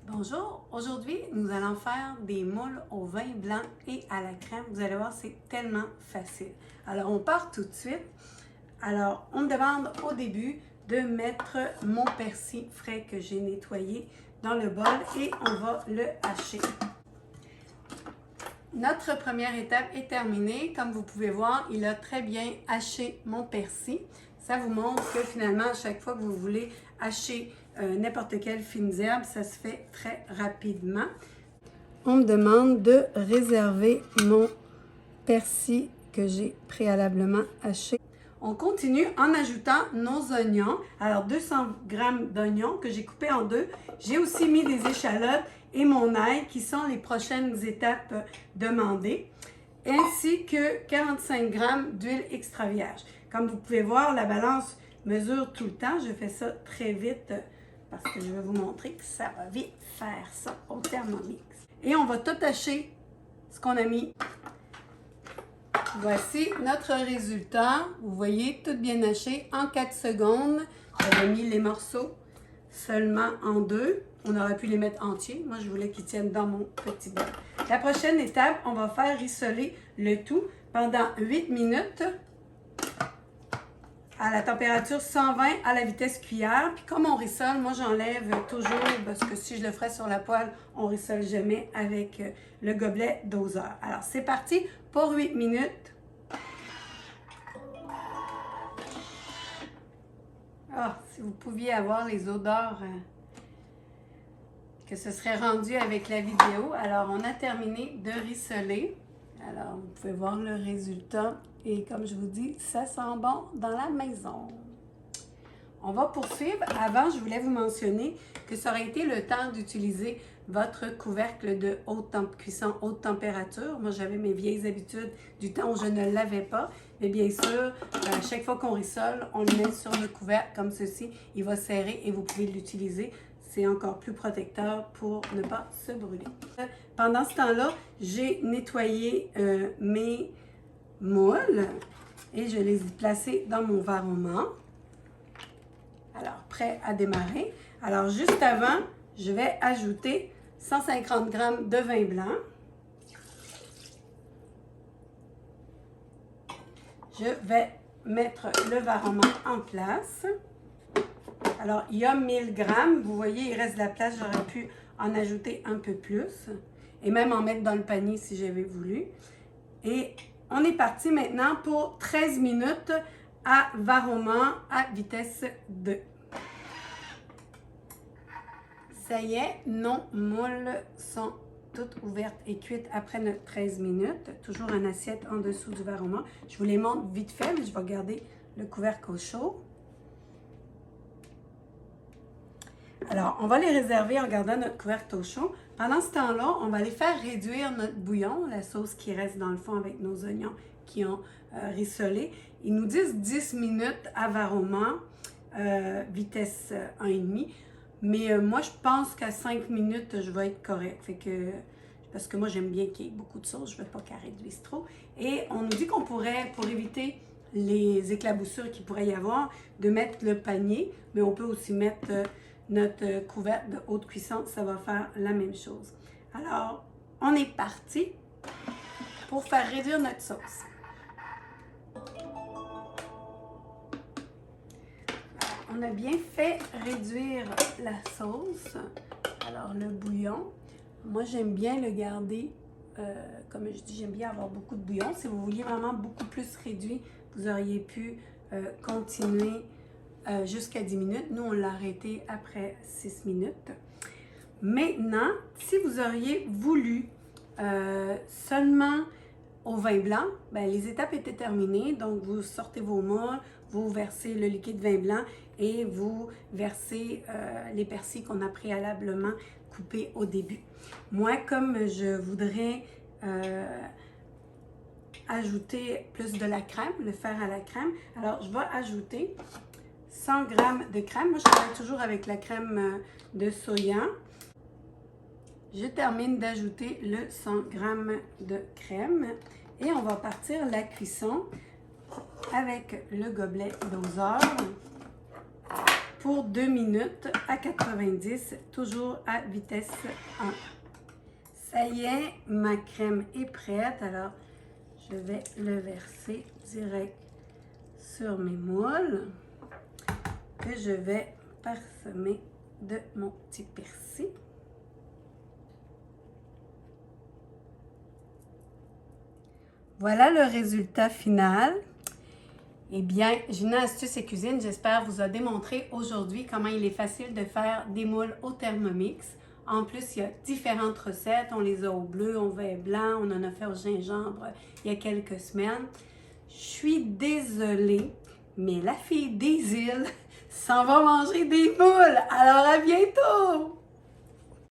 Bonjour, aujourd'hui nous allons faire des moules au vin blanc et à la crème. Vous allez voir, c'est tellement facile. Alors on part tout de suite. Alors on me demande au début de mettre mon persil frais que j'ai nettoyé dans le bol et on va le hacher. Notre première étape est terminée. Comme vous pouvez voir, il a très bien haché mon persil. Ça vous montre que finalement, à chaque fois que vous voulez hacher n'importe quelle fine herbe, ça se fait très rapidement. On me demande de réserver mon persil que j'ai préalablement haché. On continue en ajoutant nos oignons. Alors 200 g d'oignons que j'ai coupés en deux. J'ai aussi mis des échalotes et mon ail qui sont les prochaines étapes demandées, ainsi que 45 g d'huile extra vierge. Comme vous pouvez voir, la balance mesure tout le temps. Je fais ça très vite parce que je vais vous montrer que ça va vite faire ça au Thermomix. Et on va tout hacher ce qu'on a mis. Voici notre résultat. Vous voyez, tout bien haché en 4 secondes. J'avais mis les morceaux seulement en deux. On aurait pu les mettre entiers. Moi, je voulais qu'ils tiennent dans mon petit bol. La prochaine étape, on va faire rissoler le tout pendant 8 minutes à la température 120 à la vitesse cuillère. Puis comme on rissole, moi j'enlève toujours, parce que si je le ferais sur la poêle, on rissole jamais avec le gobelet doseur. Alors c'est parti pour 8 minutes. Ah, si vous pouviez avoir les odeurs que ce serait rendu avec la vidéo. Alors on a terminé de rissoler. Alors vous pouvez voir le résultat. Et comme je vous dis, ça sent bon dans la maison. On va poursuivre. Avant, je voulais vous mentionner que ça aurait été le temps d'utiliser votre couvercle de cuisson haute température. Moi, j'avais mes vieilles habitudes du temps où je ne l'avais pas. Mais bien sûr, à chaque fois qu'on rissole, on le met sur le couvercle comme ceci. Il va serrer et vous pouvez l'utiliser. C'est encore plus protecteur pour ne pas se brûler. Pendant ce temps-là, j'ai nettoyé mes moules et je les ai placés dans mon varoma. Alors, prêt à démarrer. Alors, juste avant, je vais ajouter 150 g de vin blanc. Je vais mettre le varoma en place. Alors, il y a 1000 g. Vous voyez, il reste de la place. J'aurais pu en ajouter un peu plus et même en mettre dans le panier si j'avais voulu. Et on est parti maintenant pour 13 minutes à varoma à vitesse 2. Ça y est, nos moules sont toutes ouvertes et cuites après notre 13 minutes. Toujours en assiette en dessous du varoma. Je vous les montre vite fait, mais je vais garder le couvercle au chaud. Alors, on va les réserver en gardant notre couvercle au chaud. Pendant ce temps-là, on va aller faire réduire notre bouillon, la sauce qui reste dans le fond avec nos oignons qui ont rissolé. Ils nous disent 10 minutes à varoma, vitesse 1,5. Mais moi, je pense qu'à 5 minutes, je vais être correct. Parce que moi, j'aime bien qu'il y ait beaucoup de sauce. Je ne veux pas qu'elle réduise trop. Et on nous dit qu'on pourrait, pour éviter les éclaboussures qu'il pourrait y avoir, de mettre le panier. Mais on peut aussi mettre notre couvercle de haute cuisson. Ça va faire la même chose. Alors, on est parti pour faire réduire notre sauce. On a bien fait réduire la sauce. Alors, le bouillon, moi, j'aime bien le garder, comme je dis, j'aime bien avoir beaucoup de bouillon. Si vous vouliez vraiment beaucoup plus réduit, vous auriez pu continuer jusqu'à 10 minutes. Nous, on l'a arrêté après 6 minutes. Maintenant, si vous auriez voulu seulement au vin blanc, bien, les étapes étaient terminées. Donc, vous sortez vos moules, vous versez le liquide vin blanc et vous versez les persils qu'on a préalablement coupés au début. Moi, comme je voudrais ajouter plus de la crème, le faire à la crème, alors je vais ajouter 100 g de crème. Moi, je travaille toujours avec la crème de soya. Je termine d'ajouter le 100 g de crème et on va partir la cuisson avec le gobelet doseur pour 2 minutes à 90, toujours à vitesse 1. Ça y est, ma crème est prête. Alors, je vais le verser direct sur mes moules que je vais parsemer de mon petit persil. Voilà le résultat final. Eh bien, Gina Astuces et Cuisine, j'espère vous a démontré aujourd'hui comment il est facile de faire des moules au Thermomix. En plus, il y a différentes recettes. On les a au bleu, au vin blanc, on en a fait au gingembre il y a quelques semaines. Je suis désolée, mais la fille des îles s'en va manger des moules. Alors, à bientôt!